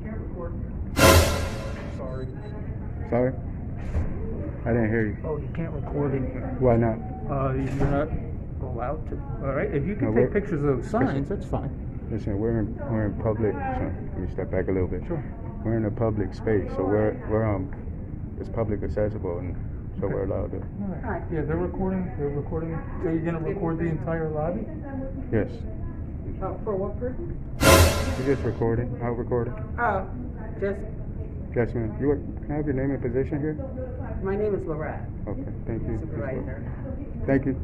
Can't record. Sorry. Sorry? I didn't hear you. Oh, you can't record it. Why not? You're not allowed to. All right. If you can No, take pictures of those signs, that's fine. Listen, we're in public. So let me step back a little bit. Sure. We're in a public space, so it's public accessible, and so we're allowed to. All right. Yeah, they're recording. So you're gonna record the entire lobby? Yes. For what purpose? You're just recording. I'll record it. Oh, just, Yes, ma'am. Can I have your name and position here? my name is Lorette, Okay. Thank you. supervisor. Thank you.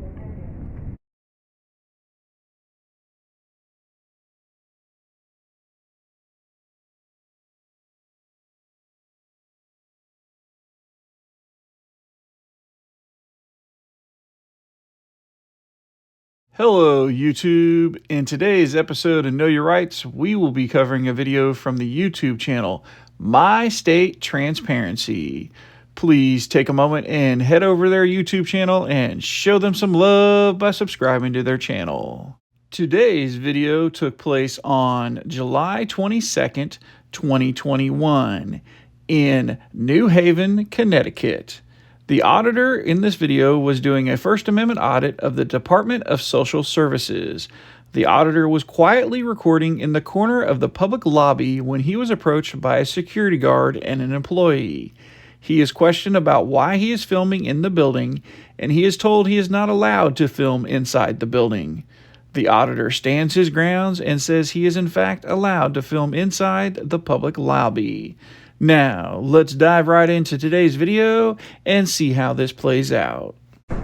Hello YouTube. In today's episode of Know Your Rights, we will be covering a video from the YouTube channel, My State Transparency. Please take a moment and head over to their YouTube channel and show them some love by subscribing to their channel. Today's video took place on July 22nd, 2021 in New Haven, Connecticut. The auditor in this video was doing a First Amendment audit of the Department of Social Services. The auditor was quietly recording in the corner of the public lobby when he was approached by a security guard and an employee. He is questioned about why he is filming in the building, and he is told he is not allowed to film inside the building. The auditor stands his grounds and says he is in fact allowed to film inside the public lobby. Now, let's dive right into today's video and see how this plays out. Can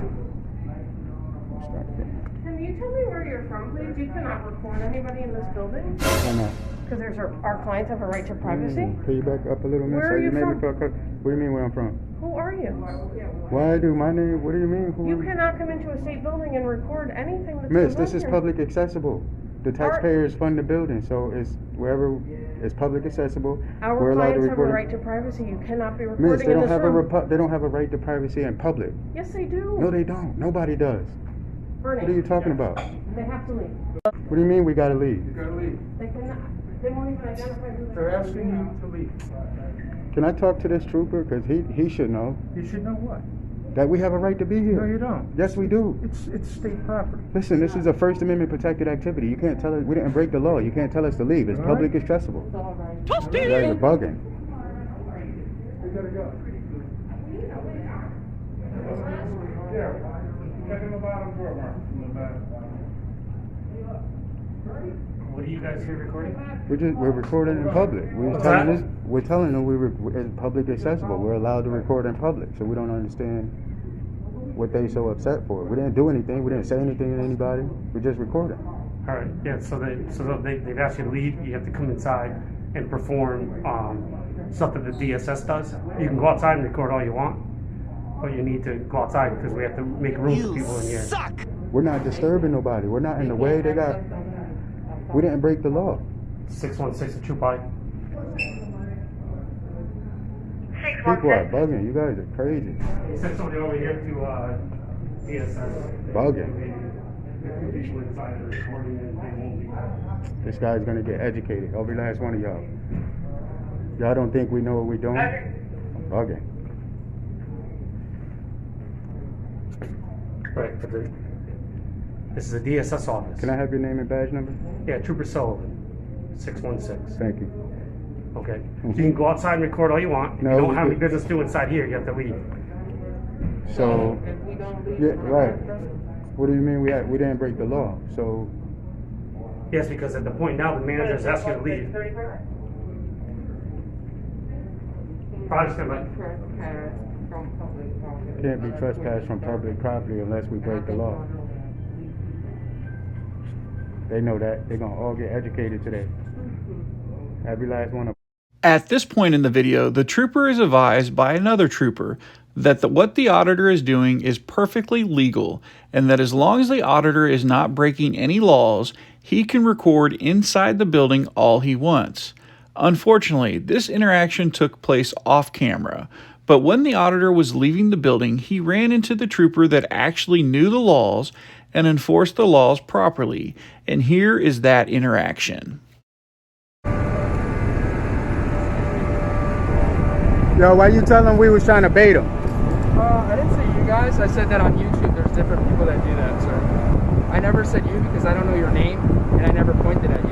you tell me where you're from, please? You cannot record anybody in this building? Why not? Because our clients have a right to privacy? Can you back up a little bit? Where So are you made me from? feel What do you mean where I'm from? Who are you? Why do my name? What do you mean? Who? You cannot come into a state building and record anything that's Miss, goes on this is here. public accessible. The taxpayers fund the building, so it's wherever it's public accessible. Our we're allowed to clients have a record. right to privacy. You cannot be Miss, recording they in don't this have room. they don't have a right to privacy in public. Yes, they do. No, they don't. Nobody does. Bernie, What are you talking about? they have to leave. What do you mean we gotta leave? You gotta leave. They cannot. They won't even identify who they They're are. asking you to leave. Can I talk to this trooper? Because he should know You should know what? that we have a right to be here. No, you don't. Yes, we do. It's state property. Listen, this is a First Amendment protected activity. You can't tell us, we didn't break the law. You can't tell us to leave. It's All public right. accessible. It's all right. You guys are bugging. You gotta go. Yeah. Check in the bottom drawer, Mark. In the back. What are you guys here recording? We're recording in public. We're telling them it's public accessible. We're allowed to record in public. So we don't understand what they so upset for. We didn't do anything. We didn't say anything to anybody. We're just recording. All right, yeah, so they've asked you to leave. You have to come inside and perform stuff that the DSS does. You can go outside and record all you want, but you need to go outside because we have to make room for people in here. We're not disturbing nobody. We're not in the way. We didn't break the law. 616 a troop by. People are bugging. You guys are crazy. He sent somebody over here to DSS. Bugging. People inside are recording and they won't be. This guy's gonna get educated. Every last one of y'all. Y'all don't think we know what we're doing? Bugging. Right, but this is a DSS office. Can I have your name and badge number? Yeah, Trooper Sullivan, 616. Thank you. Okay. So you can go outside and record all you want. No, you don't we have any could- business to do inside here. You have to leave. So, If we don't leave, yeah, we're not right. done. What do you mean we didn't break the law? So, Yes, because at the point now, the manager's asked you to leave. Probably just gonna Trespass from public property. can't be trespassed from public property unless we break the law. They know that. They're gonna all get educated today. Every last one of them. At this point in the video, the trooper is advised by another trooper that what the auditor is doing is perfectly legal and that as long as the auditor is not breaking any laws, he can record inside the building all he wants. Unfortunately, this interaction took place off camera, but when the auditor was leaving the building, he ran into the trooper that actually knew the laws and enforced the laws properly, and here is that interaction. Yo, why you tell them we was trying to bait them? I didn't say you guys. I said that on YouTube there's different people that do that, sir. I never said you because I don't know your name, and I never pointed at you.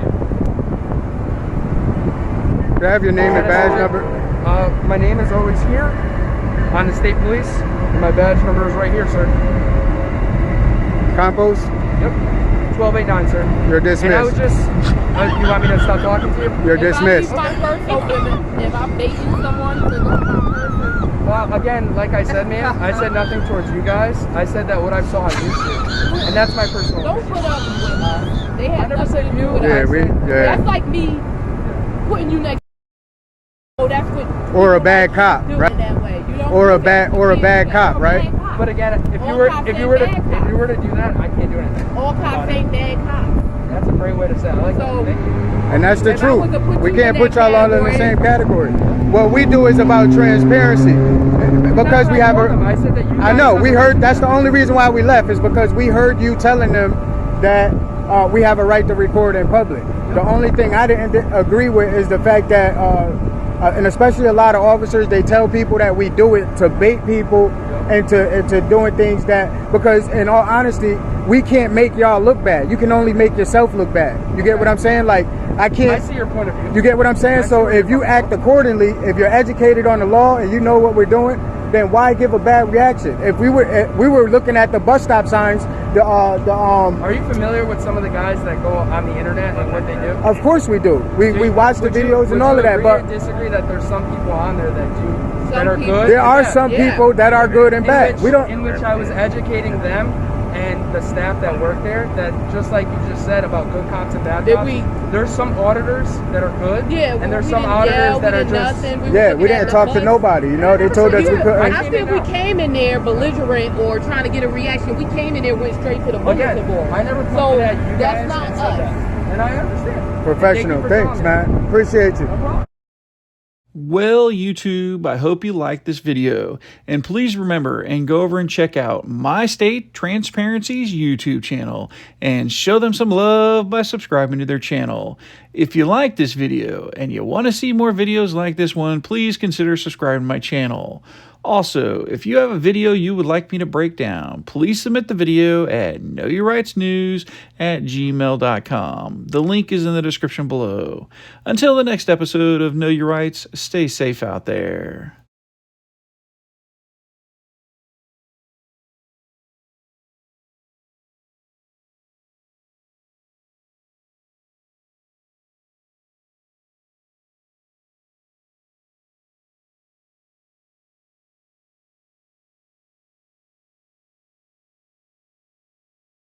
Do I have your name and badge number? My name is always here on the state police. And my badge number is right here, sir. Compost? Yep. 1289, sir. You're dismissed. And I was just, you want me to stop talking to you? You're dismissed. If I leave my purse open, if I'm baiting someone to look at my purse, Well, again, like I said, man, I said nothing towards you guys. I said that what I saw on YouTube. And that's my personal don't opinion. put up with us. They have I never nothing said to you. do with us. That's like me putting you next. Oh, that's what. Or a bad cop, do right? it that way. You don't Or do a that. bad cop, right? But again, if you All were cops if you ain't were to bad cops. if you were to do that, I can't do anything. All cops ain't bad cops. That's a great way to say it. I like So- that. Thank you. And that's the If I truth. was to put We you can't in put that y'all all in the category- same category. What we do is about transparency. Because we have I said that you I guys know, we doesn't- heard, that's the only reason why we left is because we heard you telling them that we have a right to record in public. The only thing I didn't agree with is the fact that, and especially a lot of officers, they tell people that we do it to bait people into doing things that, because in all honesty, we can't make y'all look bad. You can only make yourself look bad. You get what I'm saying? Like, I can't. I see your point of view. You get what I'm saying? So if you act accordingly, if you're educated on the law and you know what we're doing, then why give a bad reaction? If we were looking at the bus stop signs, Are you familiar with some of the guys that go on the internet and what they do? of course we do. We watch the Would you- videos would and all you of that, agree but or disagree that there's some people on there that Some are people- good. there are Yeah. some Yeah. people that are good and bad. We don't. In which I was educating them and the staff that work there that just like you just said about good cops and bad Did cops. we- There's some auditors that are good. Yeah, and there's we some didn't auditors yell, that we are did just. nothing. We Yeah, were we looking didn't at talk the to bus. nobody. You know, they told us we Yeah, couldn't. I think we came in there belligerent or trying to get a reaction. We came in there, went straight to the bulletin Again, board. I never So pointed at you that's guys not and said us. that. And I understand. Professional. Thank you for Thanks, telling me. man. Appreciate you. No problem. Well, YouTube, I hope you liked this video. And please remember and go over and check out My State Transparency's YouTube channel and show them some love by subscribing to their channel. If you like this video and you want to see more videos like this one, please consider subscribing to my channel. Also, if you have a video you would like me to break down, please submit the video at knowyourrightsnews@gmail.com. The link is in the description below. Until the next episode of Know Your Rights, stay safe out there.